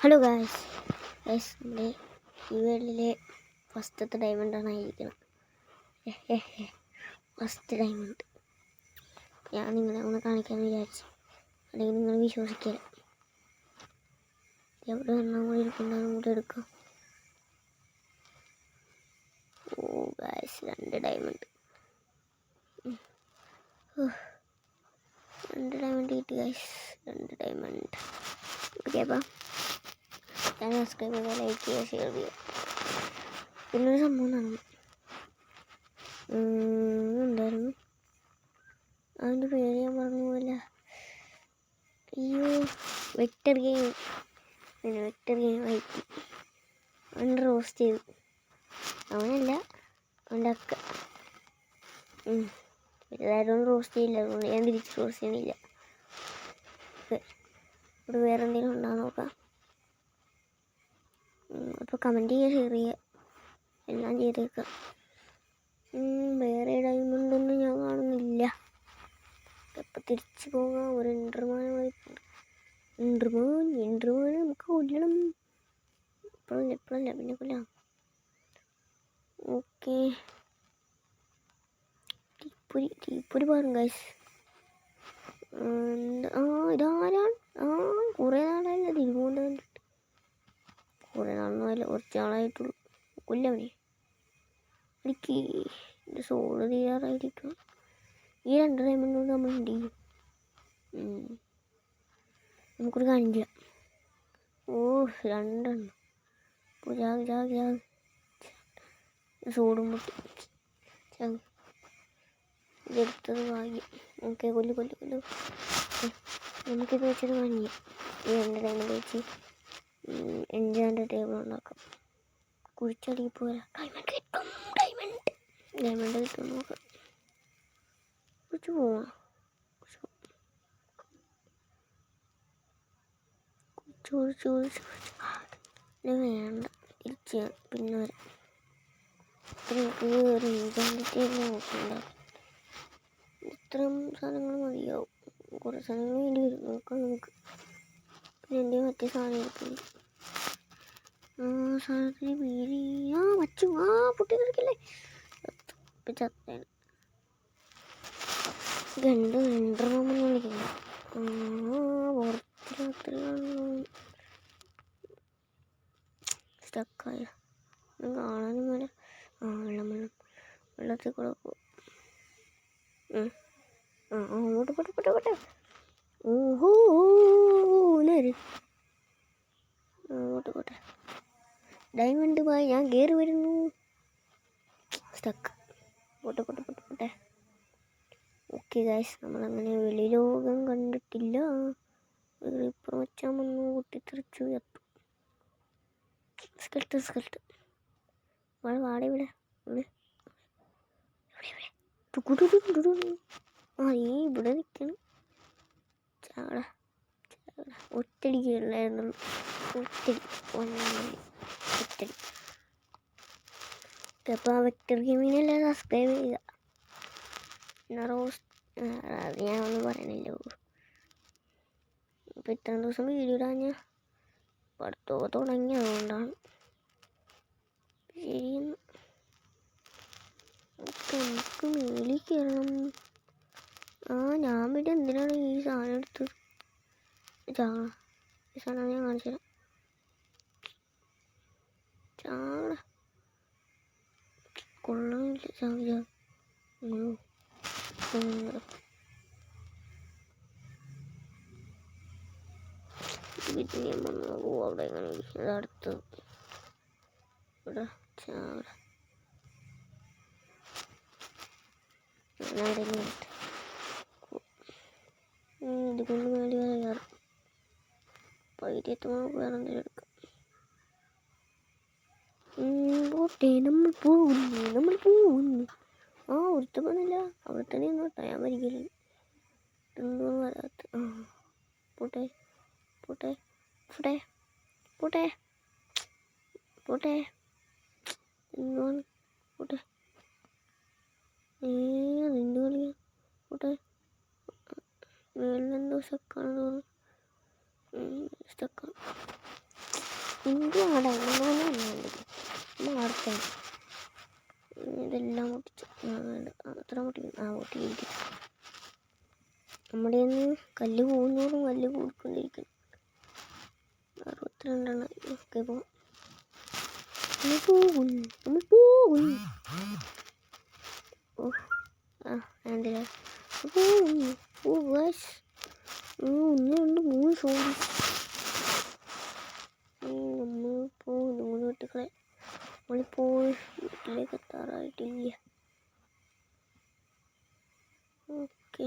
Hello guys നമ്മുടെ ഈ വേൾഡിലെ ഫസ്റ്റത്തെ ഡയമണ്ടാണ് ആയിരിക്കണം. ഫസ്റ്റ് ഡയമണ്ട് ഞാൻ നിങ്ങളെ ഒന്ന് കാണിക്കാമെന്ന് വിചാരിച്ചു. അല്ലെങ്കിൽ നിങ്ങൾ വിശ്വസിക്കില്ല. എവിടെ വന്നാൽ കൂടി ഇരിക്കുന്നതും കൂടെ എടുക്കാം. ഓ ഗായ്സ്, 2 ഡയമണ്ട്, 2 ഡയമണ്ട് കിട്ടി ഗായ്സ്, 2 ഡയമണ്ട്. ഓക്കെ, അപ്പം ഞാൻ സബ്സ്ക്രൈബ് ചെയ്യുക, ലൈക്ക് ചെയ്യുക, ഷെയർ ചെയ്യുക. പിന്നൊരു സംഭവം നടന്നു. എന്തായിരുന്നു അതിൻ്റെ പേര്? ഞാൻ പറഞ്ഞു പോയില്ല. അയ്യോ, വെക്ടർ ഗെയിം ആയിട്ട് അവൻ റോസ്റ്റ് ചെയ്തു. അവനല്ല, അവൻ്റെ അക്ക. എല്ലാവരും റോസ്റ്റ് ചെയ്യില്ല, അതുകൊണ്ട് ഞാൻ തിരിച്ച് റോസ്റ്റ് ചെയ്യണില്ല. ഇവിടെ വേറെ എന്തെങ്കിലും ഉണ്ടാകും, നോക്കാം. അപ്പോൾ കമൻറ്റ് ചെയ്യുക, ഷെയർ ചെയ്യുക, എല്ലാം ചെയ്തേക്കാം. വേറെ ഡയമണ്ടൊന്നും ഞാൻ കാണുന്നില്ല. അപ്പം തിരിച്ചു പോകാം. ഒരു എൻഡർമാനുമായി എൻഡർമാൻ നമുക്ക് കൊല്ലണം. എപ്പോഴല്ല പിന്നെ കൊല്ലാം. ഓക്കെ, തീപ്പൊരി പാറും ഗൈസ്. ഇതാരാണ്? കുറേ നാളായില്ല തിരുവോണ്ട് കണ്ടിട്ട്. കുറേ നാളൊന്നും അല്ല, കുറച്ച് നാളായിട്ടുള്ളൂ. കൊല്ലവനെ എനിക്ക് എൻ്റെ സോള് തീരാറായിരിക്കും. ഈ 2 ഡയമണ്ട് കൊണ്ട് നമ്മൾ എന്ത് ചെയ്യും? നമുക്കൊരു കാര്യം ചെയ്യാം. ഓ, 2 എണ്ണം. ജാഗ് സോടും പൊട്ടി. ഇതെടുത്തത് ഭാഗ്യം. ഓക്കെ, കൊല്ലു. നമുക്കിത് വെച്ചത് വാങ്ങിയ ഈ 2 ഡയമണ്ട് വെച്ച് എൻജാൻ്റെ ടേബിൾ ഉണ്ടാക്കാം. കുഴിച്ചടിക്ക് പോരാ. ഡയമണ്ട് കിട്ടും നോക്കാം. കുറിച്ച് പോവാം. ചോദിച്ചു വേണ്ട, തിരിച്ച് പിന്നെ വരാം. ഒരു എൻജാൻ്റെ ടേബിൾ നോക്കണ്ട. ഇത്രയും സാധനങ്ങൾ മതിയാവും. കുറേ സാധനങ്ങൾ വേണ്ടി വരും. നോക്കാം നമുക്ക്. പിന്നെ എൻ്റെ മറ്റേ സാധനം ഇരിക്കുന്നു. സാധനത്തിന് പേര് വച്ചു. പൊട്ടി കിടക്കില്ലേ? ഇപ്പം ചത്തേന്. 2 എൻഡർമാൻ വിളിക്കുന്നു. സ്റ്റക്കായ കാണാനും വേണ്ട. വെള്ളത്തിൽ കൂടെ പോകും. അങ്ങോട്ട് പോട്ടെ. ഓഹോ, അങ്ങോട്ട് പോട്ടെ. ഡയമണ്ട് പോയി, ഞാൻ കയറി വരുന്നു. സ്റ്റക്ക്. പോട്ടെ. ഓക്കെ ഗൈസ്, നമ്മളങ്ങനെ വെളിലോകം കണ്ടിട്ടില്ല. ഇപ്പം വച്ചാൽ വന്നു പൊട്ടിത്തെറിച്ചു ചത്തു. സ്കെൽട്ട് വാടെ ഇവിടെ. ഇവിടെ നിൽക്കണം. ചാട ഒറ്റടി കയറില്ലായിരുന്നുള്ളൂ. ഒറ്റടി. അപ്പോൾ ആ വെക്ടർ ഗെയിമിനെല്ലാം സബ്സ്ക്രൈബ് ചെയ്യുക. അത് ഞാനൊന്നും പറയണില്ലോ. അപ്പോൾ ഇത്രയും ദിവസം വീഡിയോ ഇടാൻ ഞാൻ പഠിത്തമൊക്കെ തുടങ്ങി, അതുകൊണ്ടാണ്. ശരിയെന്ന്. നമുക്ക് മേലിൽ കയറണം. ഞാൻ പിന്നെ എന്തിനാണ് ഈ സാധനം എടുത്തത്? ഈ സാധനം ഞാൻ കാണിച്ചു തരാം. കൊള്ളമില്ല. പിന്നെ അവിടെ എങ്ങനെ അടുത്തത് ഇവിടെ ഇതുകൊണ്ട് വേണ്ടി കയറും. പൈരത്ത് വേറെ എന്തെങ്കിലും എടുക്കാം. പോട്ടെ, നമ്മൾ പോകുന്നു. ഒരുത്ത പോന്നില്ല, അവിടെ തന്നെ നോട്ടാ. ഞാൻ വരികയില്ല. എന്തോ വരാത്ത. പോട്ടെ. എന്താണ് പോട്ടെ. അതെന്ത് കളിയാ? പോട്ടെ. മേളിലെന്തോ സ്റ്റക്കാണ് തോന്നുന്നു. സ്റ്റക്കാണ്. എന്തുവാടാ മാർക്കാണ് ഇതെല്ലാം പൊട്ടിച്ചു. അത്ര പൊട്ടിയിരിക്കും. നമ്മുടെ കല്ല് പോകുന്നതോറും കല്ല് കൂടിക്കൊണ്ടിരിക്കുന്നു. 62 ഒക്കെ പോകും. നമ്മൾ പോകും. എന്തിനാ ഒന്നുണ്ട് 3 സോറി. നമ്മളിപ്പോൾ 3 വീട്ടുകളെ നമ്മളിപ്പോൾ വീട്ടിലേക്ക് എത്താറായിട്ടില്ല. ഓക്കെ,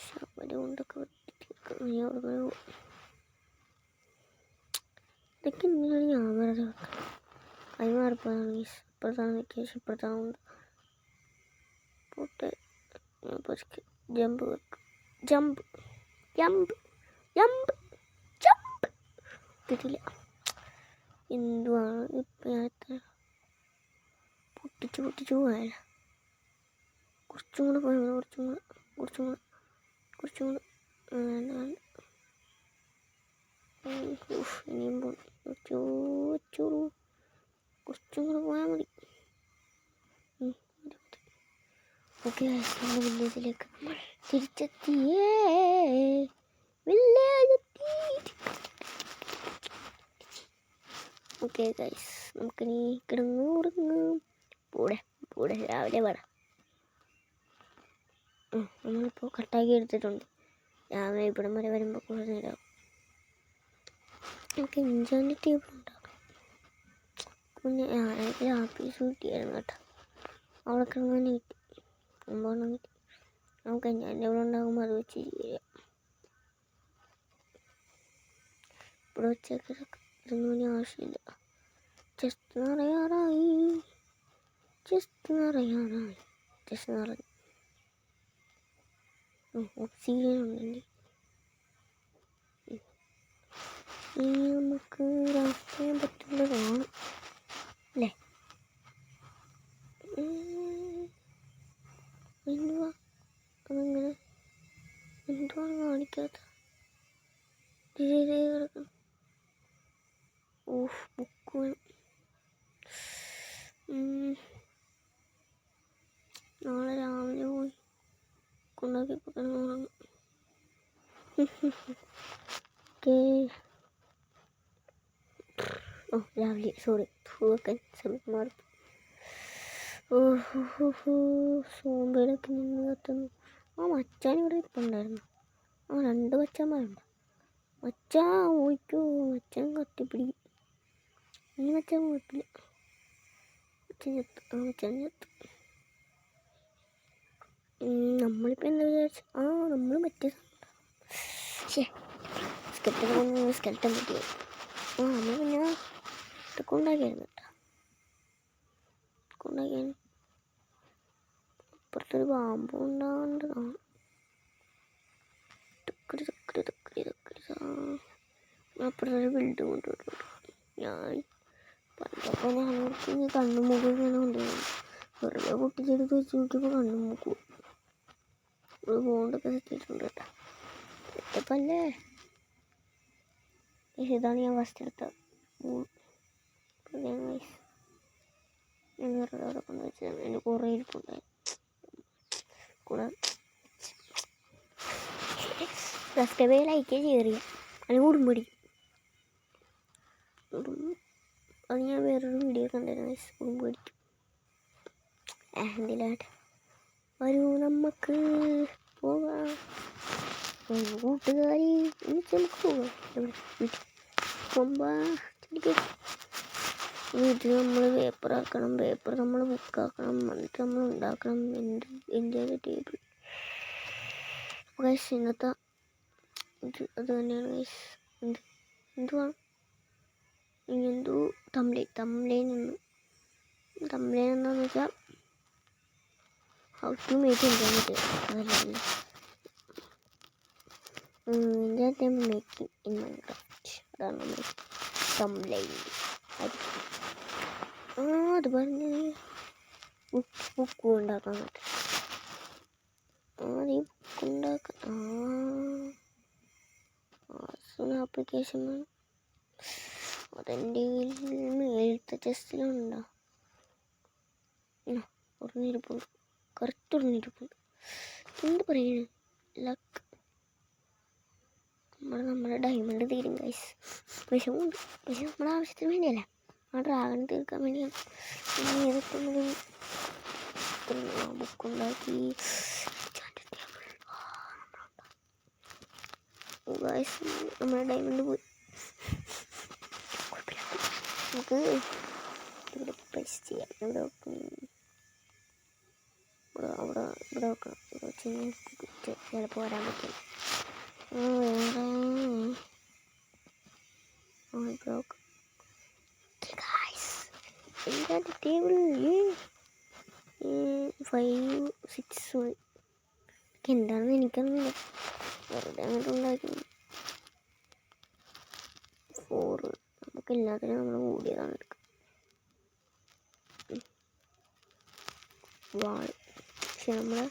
ശബരി കൊണ്ടൊക്കെ ഇതൊക്കെ ഇങ്ങനെയാണ് ഞാൻ വെറുതെ വെക്കണം. കൈമാറിപ്പോഴാണ് ഇപ്പോഴത്താണ് വെക്കേഷൻ. ഇപ്പോഴത്താണ് പോട്ടെ. Jump jump jump jump jump കിട്ടില്ല. എന്തുവാണ് ഇപ്പം ഞാൻ പൊട്ടിച്ചു പോയാല. കുറച്ചും കൂടെ പോയാൽ കുറച്ചും കൂടെ ഇനിയും കുറച്ചും കൂടെ പോയാൽ മതി. ഓക്കെ, നമ്മുടെ വില്ലേജിലേക്ക് നമ്മൾ തിരിച്ചെത്തിയേ. ഓക്കെ ഗൈസ്, നമുക്കിനി കിടന്നുറങ്ങാം. കൂടെ രാവിലെ വേണം. നമ്മളിപ്പോൾ കട്ടാക്കി എടുത്തിട്ടുണ്ട്. രാവിലെ ഇവിടം വരെ വരുമ്പോൾ കുറേ നേരമാവും. നമുക്ക് ഇഞ്ചാൻ്റെ ടേബിൾ ഉണ്ടാക്കാം. പിന്നെ ഞാനായിട്ട് ആപ്പീസ് കിട്ടിയായിരുന്നു കേട്ടോ. അവിടെ കിടന്നാൽ കിട്ടി. നമുക്ക് ഞാൻ ടേബിൾ ഉണ്ടാകുമ്പോൾ അത് വെച്ച് ചെയ്യാം. ഇവിടെ വെച്ചൊക്കെ ഇതൊന്നും ആവശ്യമില്ല. ചെസ്റ്റ് നിറയാറായി. ഓക്സിജൻ ഉണ്ടെങ്കിൽ നമുക്ക് ലാസ്റ്റ് ചെയ്യാൻ പറ്റുന്നതാണ് അല്ലേ? അതെങ്ങനെ എന്തുവാണ് കാണിക്കാത്ത? കിടക്കണം. ബുക്ക് വേണം. നാളെ രാവിലെ പോയി കൊണ്ടാക്കി ഉറങ്ങും. രാവിലെ സോറി വെക്കാൻ സമയം മാറി. സോമ്പയിലൊക്കെ നിന്ന് കത്തുന്നു. മച്ചാൻ ഇവിടെ ഇരിപ്പുണ്ടായിരുന്നു. 2 മച്ചാന്മാരുണ്ട്. മച്ചാൻ ഓയ്ക്കോ, മച്ചാൻ കത്തിപ്പിടിക്കും. ഇനി മച്ചാൻ കുഴപ്പമില്ല. മച്ചാൻ ചത്ത്. നമ്മളിപ്പോൾ എന്താ വിചാരിച്ചു? നമ്മൾ മറ്റേ സ്കെൽട്ടൻ പറ്റിയത്. നമ്മൾ പിന്നെ ഇതൊക്കെ ഉണ്ടാക്കിയായിരുന്നു കേട്ടോ. അപ്പുറത്തൊരു പാമ്പ് ഉണ്ടാകേണ്ടതാണ്. അപ്പുറത്തൊരു ബിൽഡിംഗ് കൊണ്ടുവരുന്നുണ്ട്. ഞാൻ പണ്ടൊക്കെ ഞങ്ങൾക്ക് കണ്ണും മൂക്കും ഇങ്ങനെ കൊണ്ടുവരുന്നു. വെറുതെ പൊട്ടിച്ചെടുത്ത് വെച്ച് നോക്കിയപ്പോൾ കണ്ണും മൂക്കും ഒരു ബോണ്ടൊക്കെ സെറ്റിട്ടുണ്ട് കേട്ടോ. സെറ്റപ്പല്ലേ? ഇതാണ് ഞാൻ ഫസ്റ്റ് എടുത്ത വെറുതെ കൊണ്ട് വെച്ചാൽ എൻ്റെ കുറേ ഇരിപ്പുണ്ടായി. കൂടെ സബ്സ്ക്രൈബ് ലൈക്ക് ചെയ്യറിയ അല്ലെങ്കിൽ ഉടുമ്പടി. അത് ഞാൻ വേറൊരു വീഡിയോ കണ്ടായിരുന്നു. ഉടുമ്പടിക്കും എന്തിലാട്ടെ വരൂ നമുക്ക് പോകാം. കൂട്ടുകാരി നമുക്ക് പോകാം. വീട്ടിൽ നമ്മൾ പേപ്പറാക്കണം. പേപ്പർ നമ്മൾ ബുക്കാക്കണം. എന്നിട്ട് നമ്മൾ ഉണ്ടാക്കണം. എൻ്റെ ടേബിൾ ഗൈസ്. ഇന്നത്തെ അത് തന്നെയാണ് ഗൈസ്. എന്തുവാണ് ഇങ്ങനെന്തോ തംബ്ലൈൻ എന്താണെന്ന് വെച്ചാൽ ഹൗ ടു മേക്ക് ഇൻ്റർനെറ്റ്. അതല്ല മേക്കിംഗ് ഇൻ മൈൻക്രാഫ്റ്റ്. അതാണ് നമ്മൾ തംബ്ലൈൻ. അത് പറഞ്ഞ് ബുക്ക് ഉണ്ടാക്കാൻ പറ്റും. ഈ ബുക്ക് ഉണ്ടാക്കാൻ ആപ്ലിക്കേഷൻ വേണം. അതെൻ്റെ മേലത്തെ ചെസ്റ്റിലുണ്ടോ? ഉറങ്ങിയിരിപ്പുണ്ട്, കറക്റ്റ് ഉറങ്ങിയിരിപ്പുണ്ട്. എന്ത് പറയണേ, ലക്ക്. നമ്മുടെ ഡയമണ്ട് തീരും ഗൈസ്. വിഷമുണ്ട്, പക്ഷെ നമ്മുടെ ആവശ്യത്തിന് വേണ്ടിയല്ല, ആ ഡ്രാഗൺ തീർക്കാൻ വേണ്ടിയാണ്. പിന്നെ ഏതൊക്കെ ബുക്കുണ്ടാക്കി ഗൈസ്. നമ്മുടെ ഡയമണ്ട് പോയി. നമുക്ക് ഇവിടെ പ്ലേസ് ചെയ്യാം. ഇവിടെ വെക്കണം. ഇവിടെ വെച്ച് കഴിഞ്ഞാൽ ചിലപ്പോൾ വരാൻ പറ്റില്ല. എന്താ ടേബിൾ 5 6 എന്താണെന്ന് എനിക്കറിയില്ല, വെറുതെ അങ്ങോട്ട് ഉണ്ടാക്കി. 4 നമുക്ക് എല്ലാത്തിനും നമ്മൾ കൂടിയതാണ് എടുക്കുക. വാള് പക്ഷെ നമ്മളെ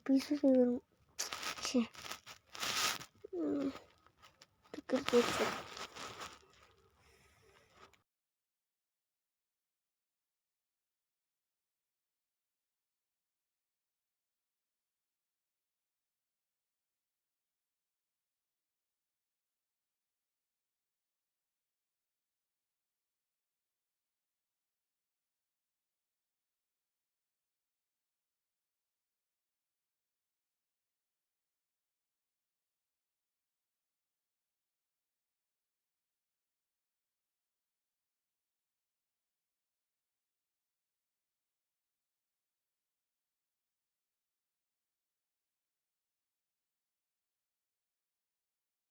പീസ് തീർന്നു. പക്ഷേ